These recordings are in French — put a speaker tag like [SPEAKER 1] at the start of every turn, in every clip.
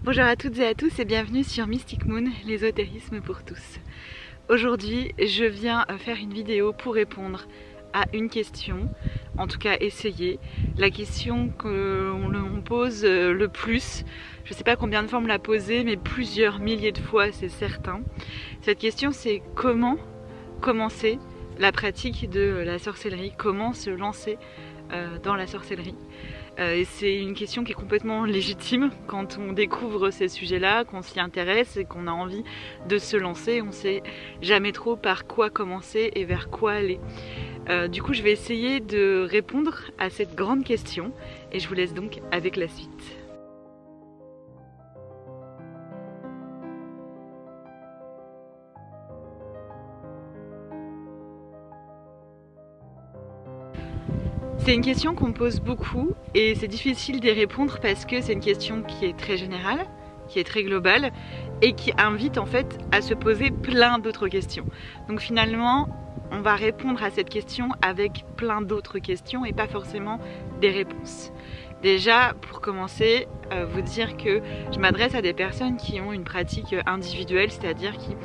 [SPEAKER 1] Bonjour à toutes et à tous et bienvenue sur Mystic Moon, l'ésotérisme pour tous. Aujourd'hui, je viens faire une vidéo pour répondre à une question, en tout cas essayer. La question qu'on pose le plus, je ne sais pas combien de fois on me l'a posée, mais plusieurs milliers de fois, c'est certain. Cette question, c'est comment commencer la pratique de la sorcellerie, comment se lancer dans la sorcellerie. Et c'est une question qui est complètement légitime quand on découvre ces sujets-là, qu'on s'y intéresse et qu'on a envie de se lancer. On ne sait jamais trop par quoi commencer et vers quoi aller. Du coup, je vais essayer de répondre à cette grande question et je vous laisse donc avec la suite. C'est une question qu'on me pose beaucoup et c'est difficile d'y répondre parce que c'est une question qui est très générale, qui est très globale et qui invite en fait à se poser plein d'autres questions. Donc finalement, on va répondre à cette question avec plein d'autres questions et pas forcément des réponses. Déjà, pour commencer, vous dire que je m'adresse à des personnes qui ont une pratique individuelle, c'est-à-dire qui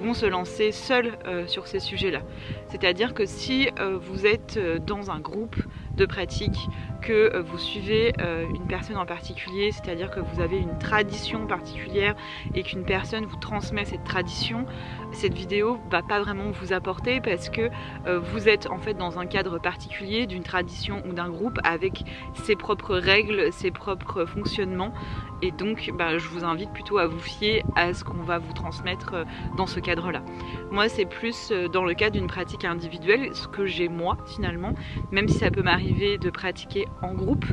[SPEAKER 1] vont se lancer seules sur ces sujets-là. C'est-à-dire que si vous êtes dans un groupe de pratique, que vous suivez une personne en particulier, c'est-à-dire que vous avez une tradition particulière et qu'une personne vous transmet cette tradition, cette vidéo va pas vraiment vous apporter parce que vous êtes en fait dans un cadre particulier d'une tradition ou d'un groupe avec ses propres règles, ses propres fonctionnements et donc je vous invite plutôt à vous fier à ce qu'on va vous transmettre dans ce cadre-là. Moi c'est plus dans le cadre d'une pratique individuelle, ce que j'ai moi finalement, même si ça peut m'arriver de pratiquer en groupe.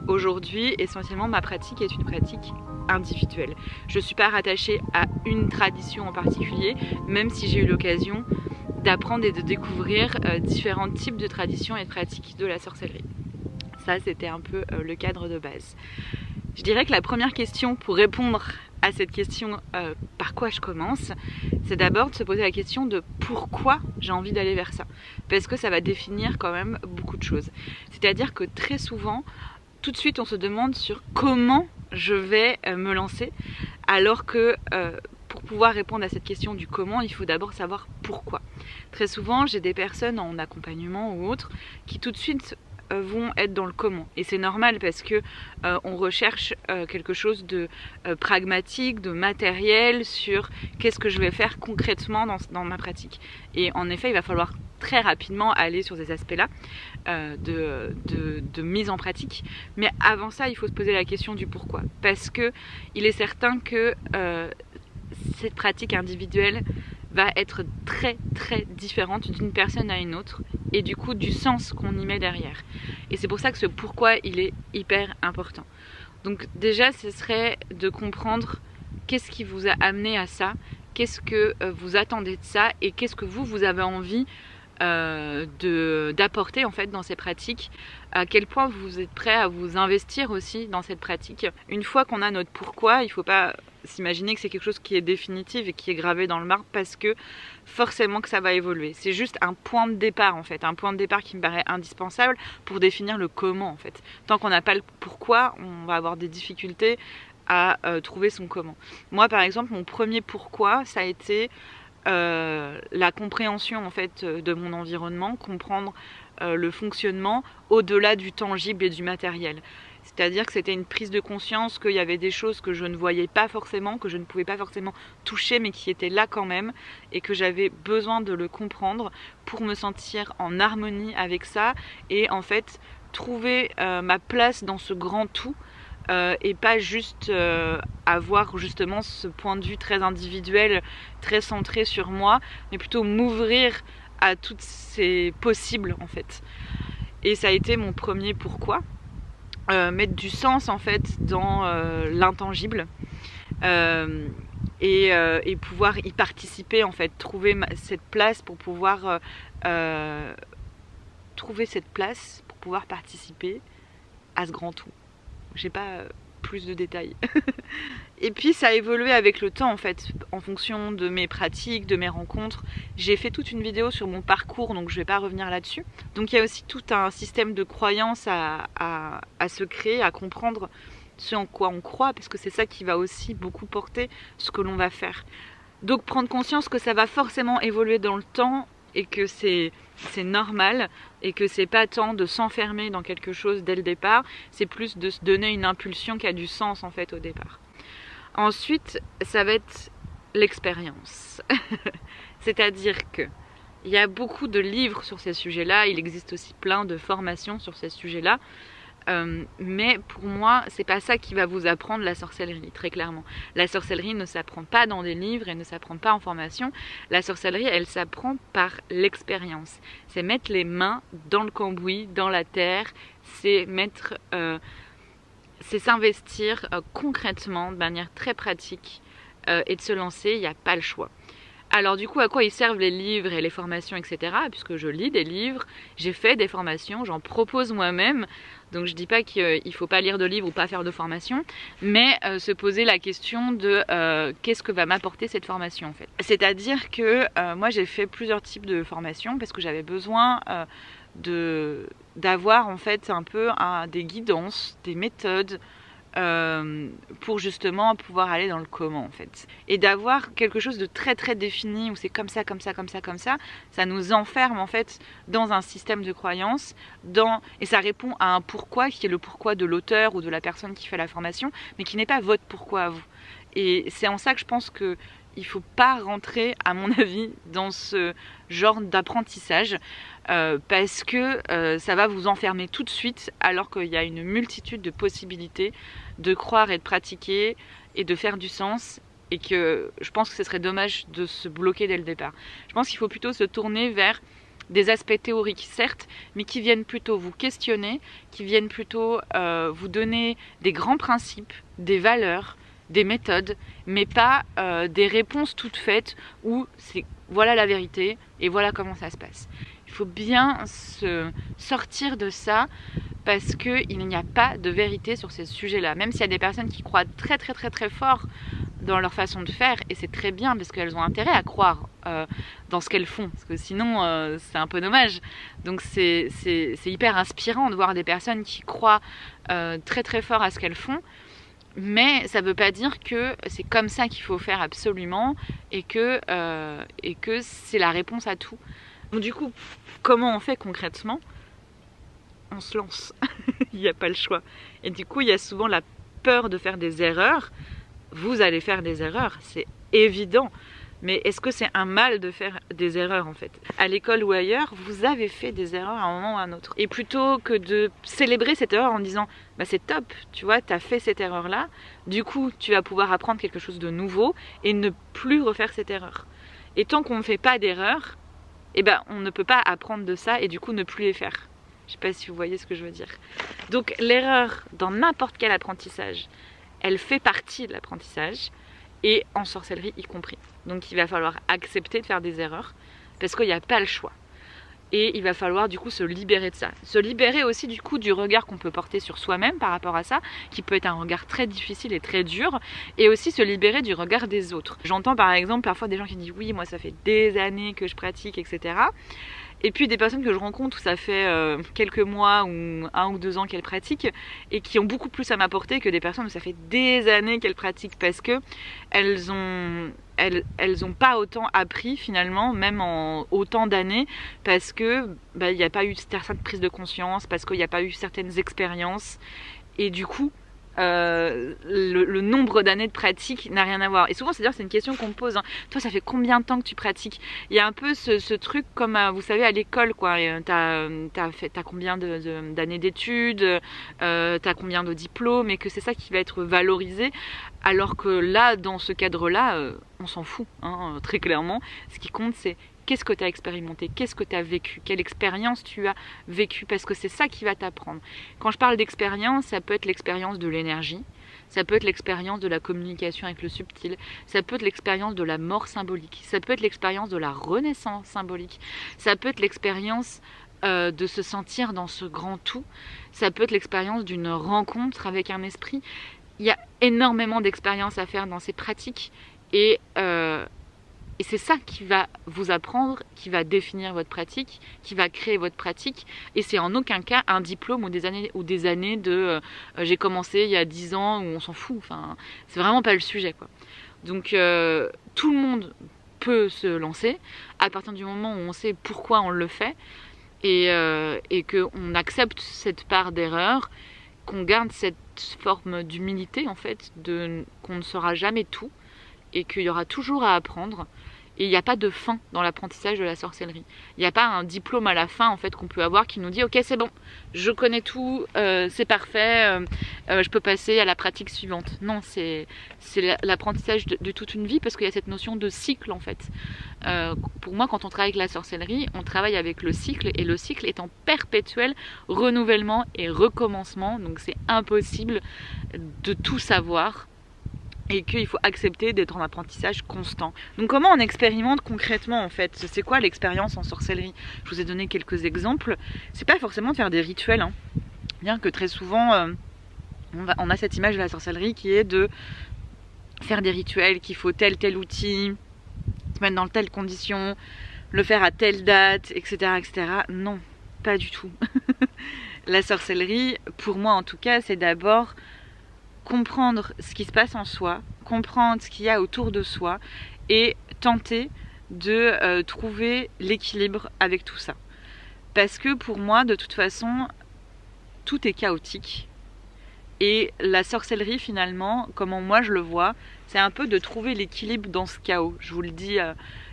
[SPEAKER 1] Aujourd'hui, essentiellement, ma pratique est une pratique individuelle. Je ne suis pas rattachée à une tradition en particulier, même si j'ai eu l'occasion d'apprendre et de découvrir différents types de traditions et de pratiques de la sorcellerie. Ça, c'était un peu le cadre de base. Je dirais que la première question pour répondre à cette question par quoi je commence, c'est d'abord de se poser la question de pourquoi j'ai envie d'aller vers ça. Parce que ça va définir quand même beaucoup de choses. C'est-à-dire que très souvent, tout de suite on se demande sur comment je vais me lancer, alors que pour pouvoir répondre à cette question du comment, il faut d'abord savoir pourquoi. Très souvent, j'ai des personnes en accompagnement ou autres qui tout de suite vont être dans le comment et c'est normal parce que on recherche quelque chose de pragmatique, de matériel sur qu'est-ce que je vais faire concrètement dans ma pratique et en effet il va falloir très rapidement aller sur ces aspects là de mise en pratique, mais avant ça il faut se poser la question du pourquoi, parce que il est certain que cette pratique individuelle va être très très différente d'une personne à une autre et du coup du sens qu'on y met derrière. Et c'est pour ça que ce pourquoi il est hyper important. Donc déjà ce serait de comprendre qu'est-ce qui vous a amené à ça, qu'est-ce que vous attendez de ça et qu'est-ce que vous avez envie d'apporter en fait dans ces pratiques, à quel point vous êtes prêt à vous investir aussi dans cette pratique. Une fois qu'on a notre pourquoi, il ne faut pas s'imaginer que c'est quelque chose qui est définitif et qui est gravé dans le marbre parce que forcément que ça va évoluer. C'est juste un point de départ en fait, un point de départ qui me paraît indispensable pour définir le comment en fait. Tant qu'on n'a pas le pourquoi, on va avoir des difficultés à trouver son comment. Moi par exemple, mon premier pourquoi, ça a été la compréhension en fait de mon environnement, comprendre le fonctionnement au-delà du tangible et du matériel. C'est-à-dire que c'était une prise de conscience qu'il y avait des choses que je ne voyais pas forcément, que je ne pouvais pas forcément toucher, mais qui étaient là quand même, et que j'avais besoin de le comprendre pour me sentir en harmonie avec ça, et en fait trouver ma place dans ce grand tout, et pas juste avoir justement ce point de vue très individuel, très centré sur moi, mais plutôt m'ouvrir à toutes ces possibles en fait. Et ça a été mon premier pourquoi. Mettre du sens en fait dans l'intangible et pouvoir y participer en fait, trouver cette place pour pouvoir participer à ce grand tout. J'ai pas plus de détails. Et puis ça a évolué avec le temps en fait, en fonction de mes pratiques, de mes rencontres. J'ai fait toute une vidéo sur mon parcours, donc je vais pas revenir là-dessus. Donc il y a aussi tout un système de croyances à se créer, à comprendre ce en quoi on croit, parce que c'est ça qui va aussi beaucoup porter ce que l'on va faire. Donc prendre conscience que ça va forcément évoluer dans le temps et que c'est normal et que c'est pas tant de s'enfermer dans quelque chose dès le départ, c'est plus de se donner une impulsion qui a du sens en fait au départ. Ensuite, ça va être l'expérience. C'est-à-dire que il y a beaucoup de livres sur ces sujets-là, il existe aussi plein de formations sur ces sujets-là. Mais pour moi, c'est pas ça qui va vous apprendre la sorcellerie, très clairement. La sorcellerie ne s'apprend pas dans des livres et ne s'apprend pas en formation. La sorcellerie, elle s'apprend par l'expérience. C'est mettre les mains dans le cambouis, dans la terre, c'est s'investir concrètement, de manière très pratique, et de se lancer, il n'y a pas le choix. Alors du coup, à quoi ils servent les livres et les formations, etc. Puisque je lis des livres, j'ai fait des formations, j'en propose moi-même. Donc je dis pas qu'il ne faut pas lire de livres ou pas faire de formation, mais se poser la question de qu'est-ce que va m'apporter cette formation en fait. C'est-à-dire que moi j'ai fait plusieurs types de formations parce que j'avais besoin d'avoir en fait un peu des guidances, des méthodes, pour justement pouvoir aller dans le comment en fait, et d'avoir quelque chose de très très défini où c'est comme ça, comme ça, comme ça, comme ça, ça nous enferme en fait dans un système de croyances, et ça répond à un pourquoi qui est le pourquoi de l'auteur ou de la personne qui fait la formation, mais qui n'est pas votre pourquoi à vous. Et c'est en ça que je pense que il ne faut pas rentrer, à mon avis, dans ce genre d'apprentissage parce que ça va vous enfermer tout de suite alors qu'il y a une multitude de possibilités de croire et de pratiquer et de faire du sens, et que je pense que ce serait dommage de se bloquer dès le départ. Je pense qu'il faut plutôt se tourner vers des aspects théoriques certes, mais qui viennent plutôt vous questionner, qui viennent plutôt vous donner des grands principes, des valeurs, des méthodes, mais pas des réponses toutes faites où c'est voilà la vérité et voilà comment ça se passe. Il faut bien se sortir de ça parce qu'il n'y a pas de vérité sur ces sujets-là. Même s'il y a des personnes qui croient très très très très fort dans leur façon de faire, et c'est très bien parce qu'elles ont intérêt à croire dans ce qu'elles font, parce que sinon c'est un peu dommage. Donc c'est hyper inspirant de voir des personnes qui croient très très fort à ce qu'elles font. Mais ça ne veut pas dire que c'est comme ça qu'il faut faire absolument et que c'est la réponse à tout. Donc du coup, comment on fait concrètement? On se lance. Il n'y a pas le choix. Et du coup, il y a souvent la peur de faire des erreurs. Vous allez faire des erreurs, c'est évident. Mais est-ce que c'est un mal de faire des erreurs en fait? À l'école ou ailleurs, vous avez fait des erreurs à un moment ou à un autre. Et plutôt que de célébrer cette erreur en disant bah c'est top, tu vois, tu as fait cette erreur-là, du coup tu vas pouvoir apprendre quelque chose de nouveau et ne plus refaire cette erreur. Et tant qu'on ne fait pas d'erreur, eh ben, on ne peut pas apprendre de ça et du coup ne plus les faire. Je sais pas si vous voyez ce que je veux dire. Donc l'erreur dans n'importe quel apprentissage, elle fait partie de l'apprentissage, et en sorcellerie y compris. Donc il va falloir accepter de faire des erreurs parce qu'il n'y a pas le choix. Et il va falloir du coup se libérer de ça. Se libérer aussi du coup du regard qu'on peut porter sur soi-même par rapport à ça, qui peut être un regard très difficile et très dur, et aussi se libérer du regard des autres. J'entends par exemple parfois des gens qui disent oui, moi ça fait des années que je pratique, etc. Et puis des personnes que je rencontre où ça fait quelques mois ou 1 ou 2 ans qu'elles pratiquent et qui ont beaucoup plus à m'apporter que des personnes où ça fait des années qu'elles pratiquent, parce que elles ont pas autant appris finalement, même en autant d'années, parce que il n'y a pas eu certaines prises de conscience, parce qu'il n'y a pas eu certaines expériences, et du coup le nombre d'années de pratique n'a rien à voir. Et souvent c'est une question qu'on me pose, hein. Toi ça fait combien de temps que tu pratiques? Il y a un peu ce truc comme vous savez à l'école quoi, t'as combien d'années d'études, t'as combien de diplômes, et que c'est ça qui va être valorisé, alors que là dans ce cadre là on s'en fout, hein, très clairement. Ce qui compte c'est qu'est-ce que tu as expérimenté, qu'est-ce que tu as vécu, quelle expérience tu as vécue, parce que c'est ça qui va t'apprendre. Quand je parle d'expérience, ça peut être l'expérience de l'énergie, ça peut être l'expérience de la communication avec le subtil, ça peut être l'expérience de la mort symbolique, ça peut être l'expérience de la renaissance symbolique, ça peut être l'expérience de se sentir dans ce grand tout, ça peut être l'expérience d'une rencontre avec un esprit. Il y a énormément d'expériences à faire dans ces pratiques, et Et c'est ça qui va vous apprendre, qui va définir votre pratique, qui va créer votre pratique. Et c'est en aucun cas un diplôme ou des années de j'ai commencé il y a 10 ans où on s'en fout. Enfin, c'est vraiment pas le sujet, quoi. Donc tout le monde peut se lancer à partir du moment où on sait pourquoi on le fait et qu'on accepte cette part d'erreur, qu'on garde cette forme d'humilité en fait, qu'on ne saura jamais tout et qu'il y aura toujours à apprendre. Et il n'y a pas de fin dans l'apprentissage de la sorcellerie. Il n'y a pas un diplôme à la fin en fait qu'on peut avoir qui nous dit ok c'est bon, je connais tout, c'est parfait, je peux passer à la pratique suivante. Non, c'est l'apprentissage de toute une vie parce qu'il y a cette notion de cycle en fait. Pour moi quand on travaille avec la sorcellerie, on travaille avec le cycle et le cycle est en perpétuel renouvellement et recommencement. Donc c'est impossible de tout savoir. Et qu'il faut accepter d'être en apprentissage constant. Donc comment on expérimente concrètement en fait? C'est quoi l'expérience en sorcellerie? Je vous ai donné quelques exemples. C'est pas forcément de faire des rituels, hein. Bien que très souvent on a cette image de la sorcellerie qui est de faire des rituels, qu'il faut tel outil, se mettre dans telle condition, le faire à telle date, etc. etc. Non, pas du tout. La sorcellerie, pour moi en tout cas, c'est d'abord comprendre ce qui se passe en soi, comprendre ce qu'il y a autour de soi et tenter de trouver l'équilibre avec tout ça. Parce que pour moi, de toute façon, tout est chaotique. Et la sorcellerie, finalement, comment moi je le vois, c'est un peu de trouver l'équilibre dans ce chaos. Je vous le dis,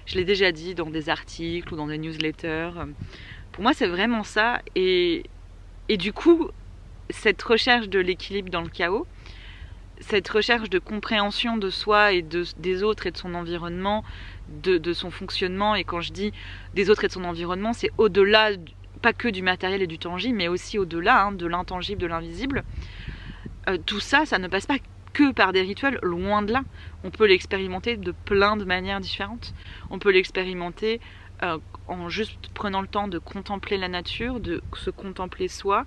[SPEAKER 1] je l'ai déjà dit dans des articles ou dans des newsletters. Pour moi, c'est vraiment ça. Et du coup, cette recherche de l'équilibre dans le chaos, cette recherche de compréhension de soi et des autres et de son environnement, de son fonctionnement, et quand je dis des autres et de son environnement, c'est au-delà, pas que du matériel et du tangible, mais aussi au-delà, hein, de l'intangible, de l'invisible. Tout ça, ça ne passe pas que par des rituels, loin de là. On peut l'expérimenter de plein de manières différentes. On peut l'expérimenter en juste prenant le temps de contempler la nature, de se contempler soi,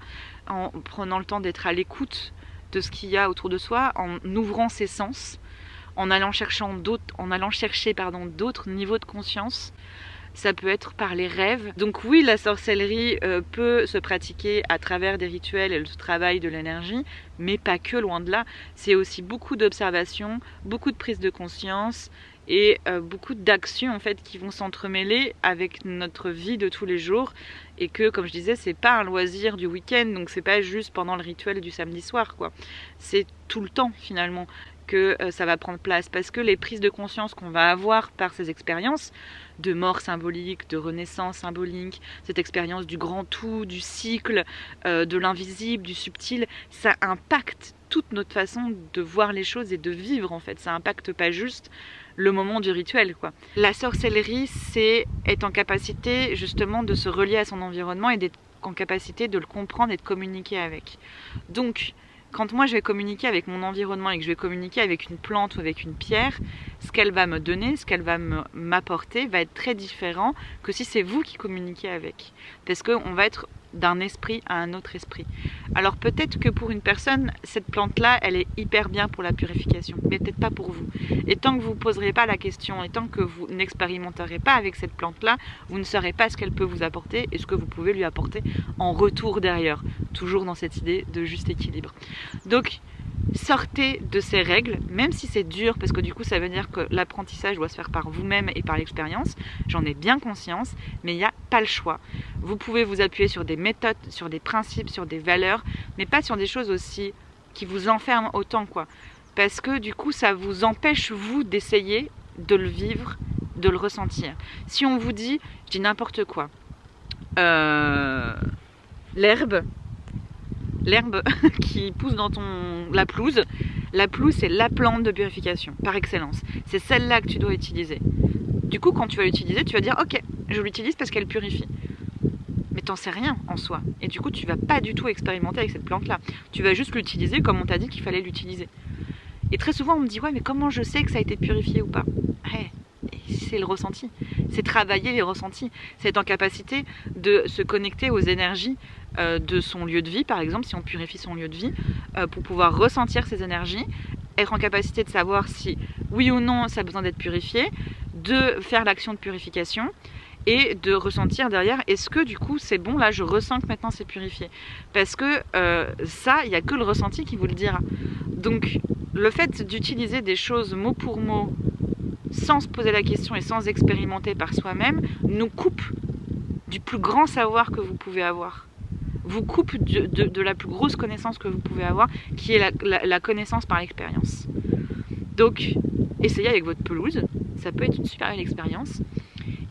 [SPEAKER 1] en prenant le temps d'être à l'écoute de ce qu'il y a autour de soi, en ouvrant ses sens, en allant chercher d'autres niveaux de conscience. Ça peut être par les rêves. Donc oui, la sorcellerie peut se pratiquer à travers des rituels et le travail de l'énergie, mais pas que, loin de là. C'est aussi beaucoup d'observation, beaucoup de prise de conscience et beaucoup d'actions en fait qui vont s'entremêler avec notre vie de tous les jours, et que, comme je disais, c'est pas un loisir du week-end, donc c'est pas juste pendant le rituel du samedi soir, quoi. C'est tout le temps finalement que ça va prendre place, parce que les prises de conscience qu'on va avoir par ces expériences de mort symbolique, de renaissance symbolique, cette expérience du grand tout, du cycle, de l'invisible, du subtil, ça impacte toute notre façon de voir les choses et de vivre en fait. Ça impacte pas juste le moment du rituel, quoi. La sorcellerie, c'est être en capacité justement de se relier à son environnement et d'être en capacité de le comprendre et de communiquer avec. Donc quand moi je vais communiquer avec mon environnement et que je vais communiquer avec une plante ou avec une pierre, ce qu'elle va me donner, ce qu'elle va m'apporter va être très différent que si c'est vous qui communiquez avec. Parce qu'on va être d'un esprit à un autre esprit. Alors peut-être que pour une personne, cette plante-là, elle est hyper bien pour la purification, mais peut-être pas pour vous. Et tant que vous ne poserez pas la question, et tant que vous n'expérimenterez pas avec cette plante-là, vous ne saurez pas ce qu'elle peut vous apporter et ce que vous pouvez lui apporter en retour derrière. Toujours dans cette idée de juste équilibre. Donc, sortez de ces règles, même si c'est dur, parce que du coup ça veut dire que l'apprentissage doit se faire par vous-même et par l'expérience, j'en ai bien conscience, mais il n'y a pas le choix. Vous pouvez vous appuyer sur des méthodes, sur des principes, sur des valeurs, mais pas sur des choses aussi qui vous enferment autant, quoi. Parce que du coup ça vous empêche, vous, d'essayer de le vivre, de le ressentir. Si on vous dit, je dis n'importe quoi, l'herbe qui pousse dans la pelouse c'est la plante de purification par excellence, c'est celle-là que tu dois utiliser. Du coup quand tu vas l'utiliser, tu vas dire ok, je l'utilise parce qu'elle purifie, mais t'en sais rien en soi, et du coup tu vas pas du tout expérimenter avec cette plante là, tu vas juste l'utiliser comme on t'a dit qu'il fallait l'utiliser. Et très souvent on me dit ouais mais comment je sais que ça a été purifié ou pas? C'est le ressenti, c'est travailler les ressentis, c'est être en capacité de se connecter aux énergies de son lieu de vie, par exemple si on purifie son lieu de vie, pour pouvoir ressentir ces énergies, être en capacité de savoir si oui ou non ça a besoin d'être purifié, de faire l'action de purification et de ressentir derrière, est-ce que du coup c'est bon, là je ressens que maintenant c'est purifié. Parce que ça, il n'y a que le ressenti qui vous le dira. Donc le fait d'utiliser des choses mot pour mot, sans se poser la question et sans expérimenter par soi-même, nous coupe du plus grand savoir que vous pouvez avoir. Vous coupe de la plus grosse connaissance que vous pouvez avoir, qui est la connaissance par l'expérience. Donc, essayez avec votre pelouse, ça peut être une super belle expérience.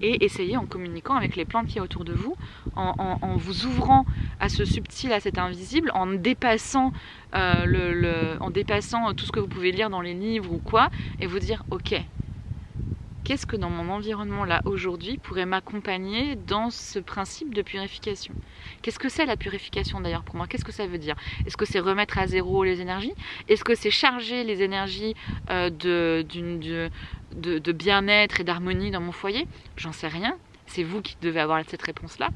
[SPEAKER 1] Et essayez en communiquant avec les plantes qui est autour de vous, en vous ouvrant à ce subtil, à cet invisible, en dépassant tout ce que vous pouvez lire dans les livres ou quoi, et vous dire, ok, qu'est-ce que dans mon environnement là aujourd'hui pourrait m'accompagner dans ce principe de purification? Qu'est-ce que c'est la purification d'ailleurs pour moi? Qu'est-ce que ça veut dire? Est-ce que c'est remettre à zéro les énergies? Est-ce que c'est charger les énergies de bien-être et d'harmonie dans mon foyer? J'en sais rien. C'est vous qui devez avoir cette réponse-là.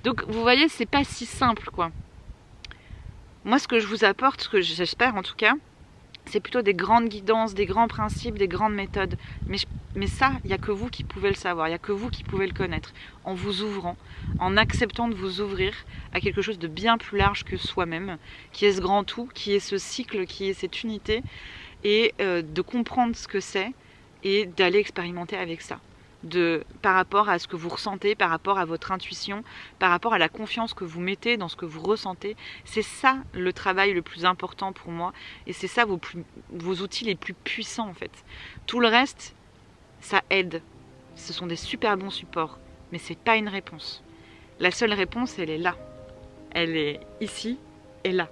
[SPEAKER 1] Donc vous voyez, c'est pas si simple quoi. Moi ce que je vous apporte, ce que j'espère en tout cas, c'est plutôt des grandes guidances, des grands principes, des grandes méthodes. Mais ça, il n'y a que vous qui pouvez le savoir, il n'y a que vous qui pouvez le connaître. En vous ouvrant, en acceptant de vous ouvrir à quelque chose de bien plus large que soi-même, qui est ce grand tout, qui est ce cycle, qui est cette unité, et de comprendre ce que c'est et d'aller expérimenter avec ça. Par rapport à ce que vous ressentez, par rapport à votre intuition, par rapport à la confiance que vous mettez dans ce que vous ressentez. C'est ça le travail le plus important pour moi et c'est ça vos outils les plus puissants en fait. Tout le reste, ça aide. Ce sont des super bons supports, mais c'est pas une réponse. La seule réponse, elle est là. Elle est ici et là.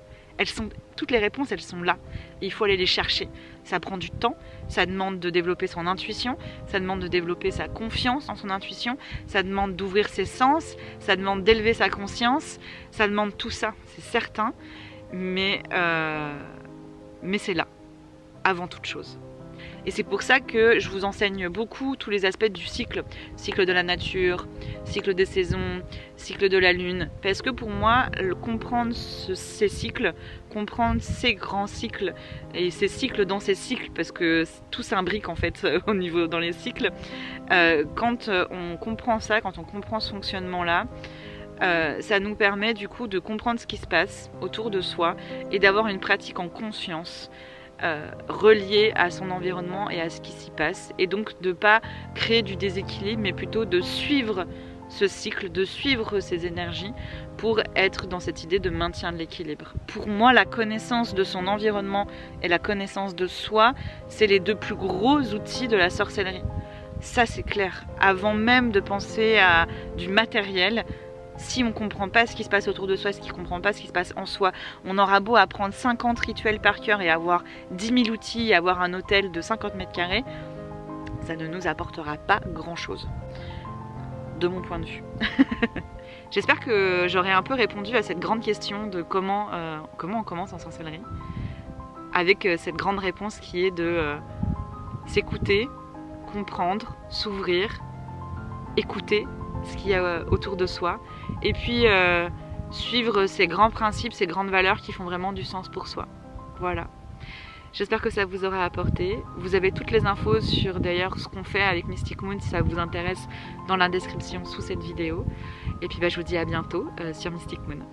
[SPEAKER 1] Toutes les réponses, elles sont là. Et il faut aller les chercher. Ça prend du temps, ça demande de développer son intuition, ça demande de développer sa confiance en son intuition, ça demande d'ouvrir ses sens, ça demande d'élever sa conscience, ça demande tout ça, c'est certain, mais c'est là, avant toute chose. Et c'est pour ça que je vous enseigne beaucoup tous les aspects du cycle de la nature, cycle des saisons, cycle de la lune. Parce que pour moi, comprendre ces cycles, comprendre ces grands cycles et ces cycles dans ces cycles, parce que tout s'imbrique en fait au niveau dans les cycles, quand on comprend ça, quand on comprend ce fonctionnement-là, ça nous permet du coup de comprendre ce qui se passe autour de soi et d'avoir une pratique en conscience. Relié à son environnement et à ce qui s'y passe, et donc de ne pas créer du déséquilibre mais plutôt de suivre ce cycle, de suivre ces énergies pour être dans cette idée de maintien de l'équilibre. Pour moi, la connaissance de son environnement et la connaissance de soi, c'est les deux plus gros outils de la sorcellerie. Ça c'est clair, avant même de penser à du matériel. Si on ne comprend pas ce qui se passe autour de soi, si on ne comprend pas ce qui se passe en soi, on aura beau apprendre 50 rituels par cœur et avoir 10 000 outils et avoir un hôtel de 50 mètres carrés, ça ne nous apportera pas grand chose, de mon point de vue. J'espère que j'aurai un peu répondu à cette grande question de comment on commence en sorcellerie, avec cette grande réponse qui est de s'écouter, comprendre, s'ouvrir, écouter ce qu'il y a autour de soi et puis suivre ces grands principes, ces grandes valeurs qui font vraiment du sens pour soi. Voilà. J'espère que ça vous aura apporté. Vous avez toutes les infos sur d'ailleurs ce qu'on fait avec Mystic Moon si ça vous intéresse dans la description sous cette vidéo. Et puis je vous dis à bientôt sur Mystic Moon.